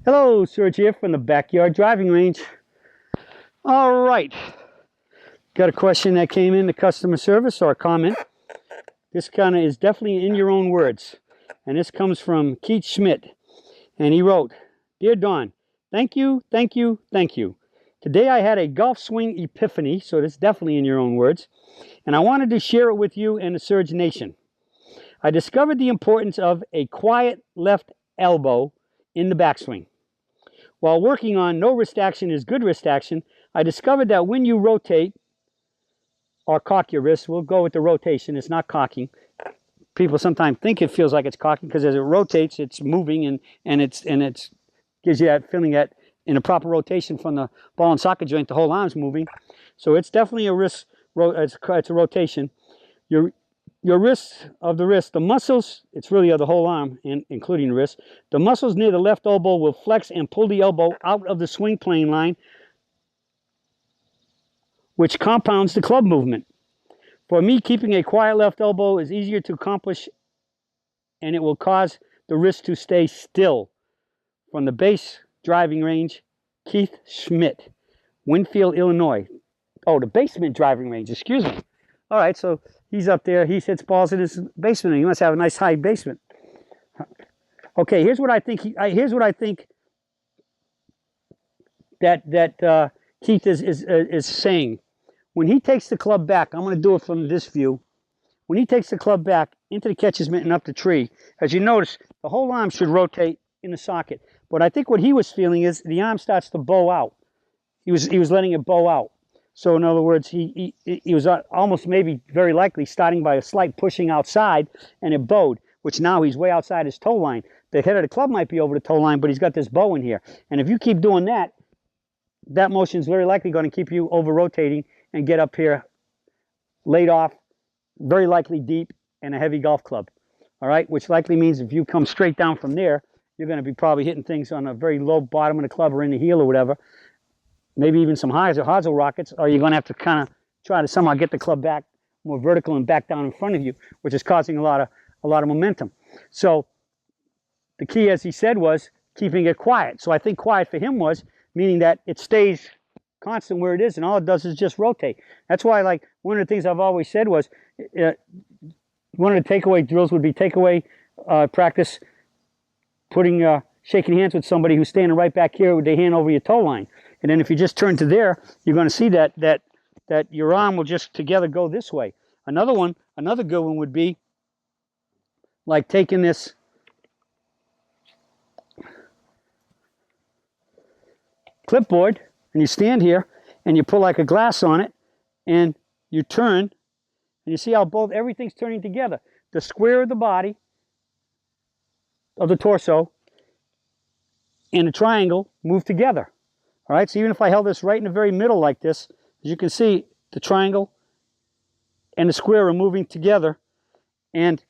Hello, Serge here from the Backyard Driving Range. All right, got a question that came in to customer service or a comment. This kind of is definitely in your own words. And this comes from Keith Schmidt. And he wrote, "Dear Don, thank you, thank you, thank you. Today I had a golf swing epiphany," so that's definitely in your own words, "and I wanted to share it with you and the Surge Nation. I discovered the importance of a quiet left elbow in the backswing. While working on no wrist action is good wrist action, I discovered that when you rotate or cock your wrist, we'll go with the rotation, it's not cocking. People sometimes think it feels like it's cocking because as it rotates, it's moving and it's gives you that feeling that in a proper rotation from the ball and socket joint, the whole arm's moving. So it's definitely a wrist, it's a rotation. Your wrist of the wrist, the muscles, it's really of the whole arm, including the wrist. The muscles near the left elbow will flex and pull the elbow out of the swing plane line, which compounds the club movement. For me, keeping a quiet left elbow is easier to accomplish, and it will cause the wrist to stay still." From the base driving range, Keith Schmidt, Winfield, Illinois. Oh, the basement driving range, excuse me. All right, so he's up there. He hits balls in his basement. He must have a nice high basement. Okay, here's what I think. Here's what I think that Keith is saying. When he takes the club back, I'm going to do it from this view. When he takes the club back into the catcher's mitt and up the tree, as you notice, the whole arm should rotate in the socket. But I think what he was feeling is the arm starts to bow out. He was letting it bow out. So in other words, he was almost maybe very likely starting by a slight pushing outside, and it bowed, which now he's way outside his toe line. The head of the club might be over the toe line, but he's got this bow in here. And if you keep doing that, that motion is very likely going to keep you over-rotating and get up here laid off, very likely deep, and a heavy golf club. All right, which likely means if you come straight down from there, you're going to be probably hitting things on a very low bottom of the club or in the heel or whatever. Maybe even some highs or hosel rockets, or you're going to have to kind of try to somehow get the club back more vertical and back down in front of you, which is causing a lot of momentum. So the key, as he said, was keeping it quiet. So I think quiet for him was meaning that it stays constant where it is, and all it does is just rotate. That's why, like, one of the things I've always said was one of the takeaway drills would be takeaway practice, shaking hands with somebody who's standing right back here with their hand over your toe line. And then if you just turn to there, you're going to see that your arm will just together go this way. Another good one would be like taking this clipboard and you stand here and you put like a glass on it and you turn and you see how everything's turning together. The square of the body, of the torso, and the triangle move together. All right, so even if I held this right in the very middle like this, as you can see, the triangle and the square are moving together, and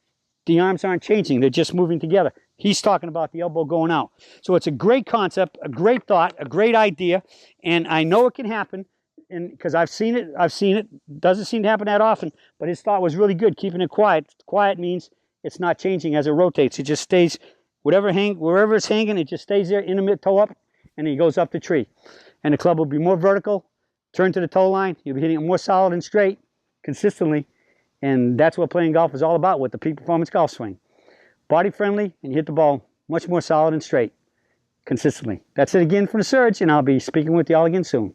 the arms aren't changing. They're just moving together. He's talking about the elbow going out. So it's a great concept, a great thought, a great idea, and I know it can happen, and because I've seen it. Doesn't seem to happen that often, but his thought was really good, keeping it quiet. Quiet means it's not changing as it rotates. It just stays, wherever it's hanging, it just stays there, in the mid toe up, and he goes up the tree. And the club will be more vertical, turn to the toe line, you'll be hitting it more solid and straight, consistently, and that's what playing golf is all about with the peak performance golf swing. Body friendly, and you hit the ball much more solid and straight, consistently. That's it again from the Surge, and I'll be speaking with you all again soon.